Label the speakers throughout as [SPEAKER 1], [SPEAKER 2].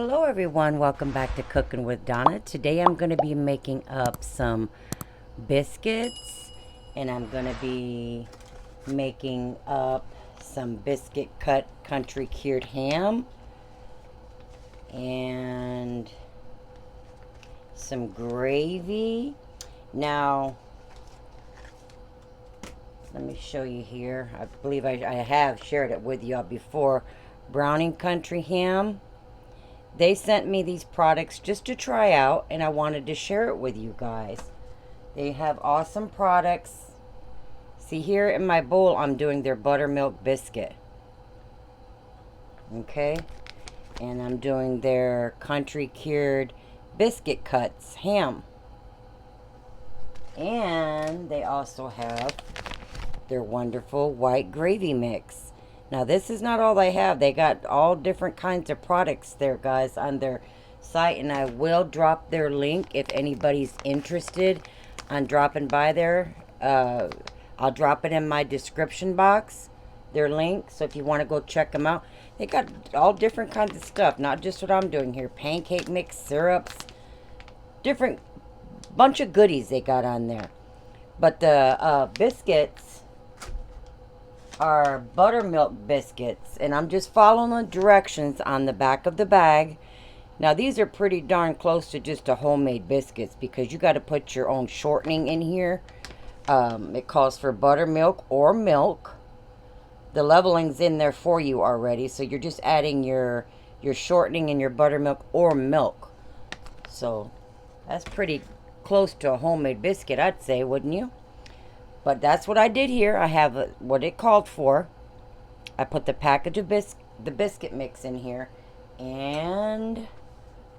[SPEAKER 1] Hello everyone, welcome back to Cooking with Donna. Today I'm going to be making up some biscuits and I'm going to be making up some biscuit cut country cured ham and some gravy. Now, let me show you here. I believe I have shared it with y'all before. Browning country ham. They sent me these products just to try out, and I wanted to share it with you guys. They have awesome products. See, here in my bowl, I'm doing their buttermilk biscuit. Okay? And I'm doing their country cured biscuit cuts ham. And they also have their wonderful white gravy mix. Now, this is not all they have. They got all different kinds of products there, guys, on their site. And I will drop their link if anybody's interested on dropping by there. I'll drop it in my description box, their link. So if you want to go check them out. They got all different kinds of stuff. Not just what I'm doing here. Pancake mix, syrups. Different bunch of goodies they got on there. But the biscuits are buttermilk biscuits, and I'm just following the directions on the back of the bag. Now these are pretty darn close to just a homemade biscuits because you got to put your own shortening in here. It calls for buttermilk or milk. The leveling's in there for you already, so you're just adding your shortening and your buttermilk or milk. So that's pretty close to a homemade biscuit, I'd say, wouldn't you? But that's what I did here. I have what it called for. I put the package of the biscuit mix in here. And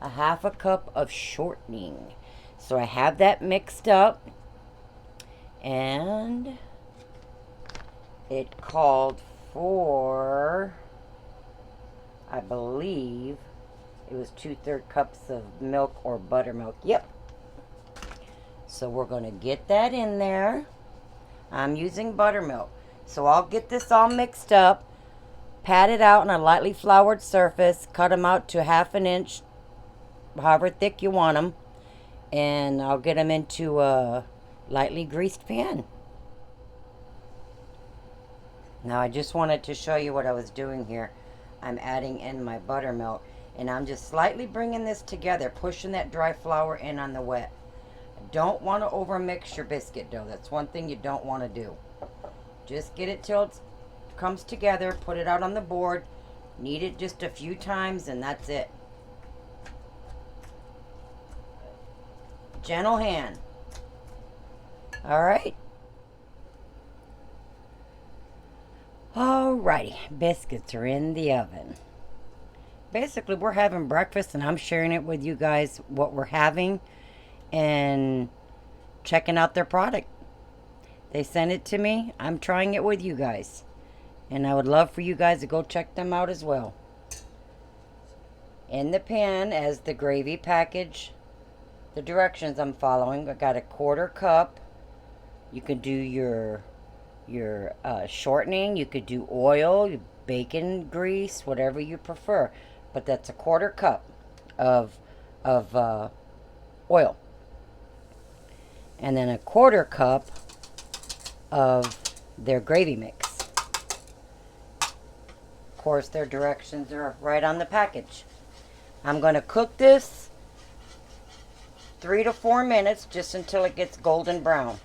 [SPEAKER 1] a half a cup of shortening. So I have that mixed up. And it called for, I believe, it was 2/3 cups of milk or buttermilk. Yep. So we're going to get that in there. I'm using buttermilk. So I'll get this all mixed up, pat it out on a lightly floured surface, cut them out to 1/2 inch, however thick you want them, and I'll get them into a lightly greased pan. Now I just wanted to show you what I was doing here. I'm adding in my buttermilk, and I'm just slightly bringing this together, pushing that dry flour in on the wet. Don't want to overmix your biscuit dough. That's one thing you don't want to do. Just get it till it comes together. Put it out on the board. Knead it just a few times and that's it. Gentle hand. Alright. Alrighty. Biscuits are in the oven. Basically, we're having breakfast and I'm sharing it with you guys what we're having and checking out their product. They sent it to me. I'm trying it with you guys. And I would love for you guys to go check them out as well. In the pan as the gravy package, the directions I'm following, I got a 1/4 cup. You can do your shortening. You could do oil, bacon grease, whatever you prefer. But that's a 1/4 cup of oil. And then a 1/4 cup of their gravy mix. Of course, their directions are right on the package. I'm going to cook this 3 to 4 minutes just until it gets golden brown.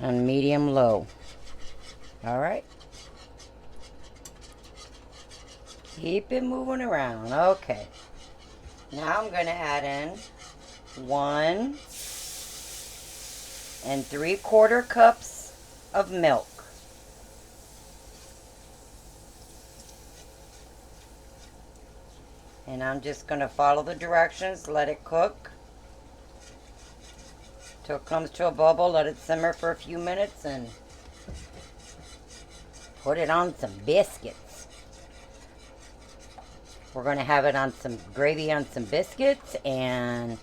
[SPEAKER 1] On medium low. Alright. Keep it moving around. Okay. Now I'm going to add in 1 3/4 cups of milk. And I'm just going to follow the directions, let it cook till it comes to a bubble, let it simmer for a few minutes and put it on some biscuits. We're going to have it on some gravy on some biscuits, and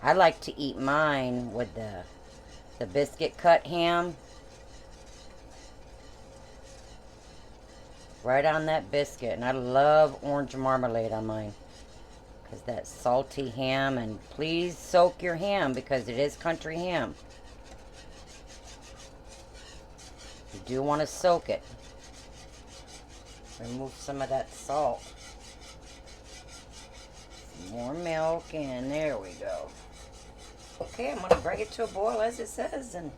[SPEAKER 1] I like to eat mine with the biscuit cut ham right on that biscuit. And I love orange marmalade on mine, because that salty ham. And please soak your ham, because it is country ham. You do want to soak it. Remove some of that salt. Some more milk, and there we go. Okay, I'm going to bring it to a boil as it says, and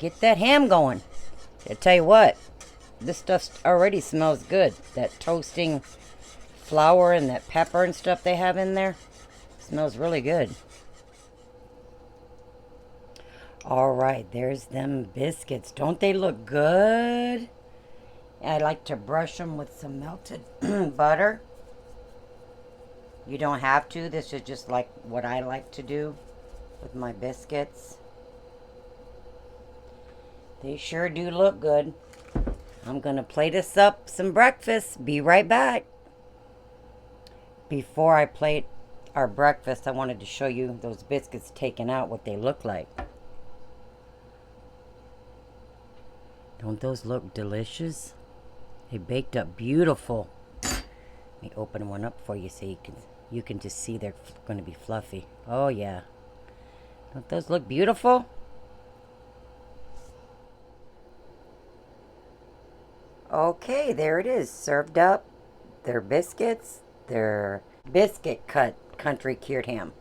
[SPEAKER 1] get that ham going. I tell you what, this stuff already smells good. That toasting flour and that pepper and stuff they have in there smells really good. All right, there's them biscuits. Don't they look good? I like to brush them with some melted butter. You don't have to. This is just like what I like to do with my biscuits. They sure do look good. I'm going to plate us up some breakfast. Be right back. Before I plate our breakfast, I wanted to show you those biscuits taken out, what they look like. Don't those look delicious? They baked up beautiful. Let me open one up for you so you can just see they're going to be fluffy. Oh yeah. Don't those look beautiful? Okay, there it is, served up. Their biscuits, their biscuit cut country cured ham,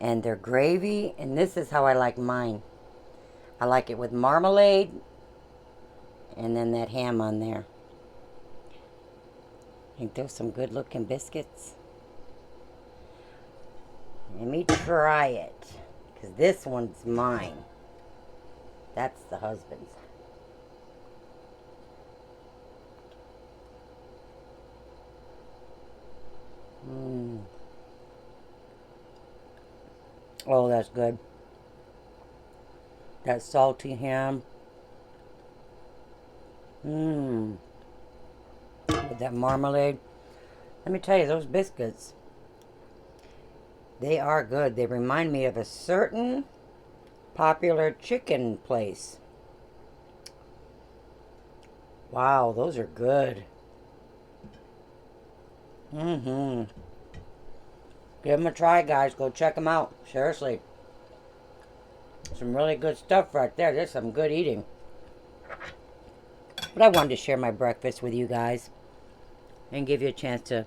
[SPEAKER 1] and their gravy. And this is how I like mine. I like it with marmalade and then that ham on there. I think those some good looking biscuits. Let me try it, because this one's mine. That's the husband's. Oh, that's good. That salty ham. With that marmalade. Let me tell you, those biscuits, they are good. They remind me of a certain popular chicken place. Wow, those are good. Give them a try, guys. Go check them out. Seriously. Some really good stuff right there. There's some good eating. But I wanted to share my breakfast with you guys and give you a chance to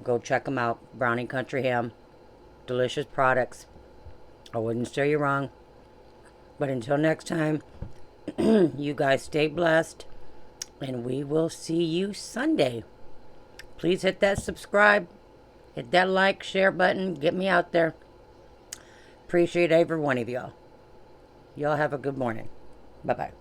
[SPEAKER 1] go check them out. Brownie Country Ham. Delicious products. I wouldn't steer you wrong. But until next time, you guys stay blessed. And we will see you Sunday. Please hit that subscribe. Hit that like, share button. Get me out there. Appreciate every one of y'all. Y'all have a good morning. Bye-bye.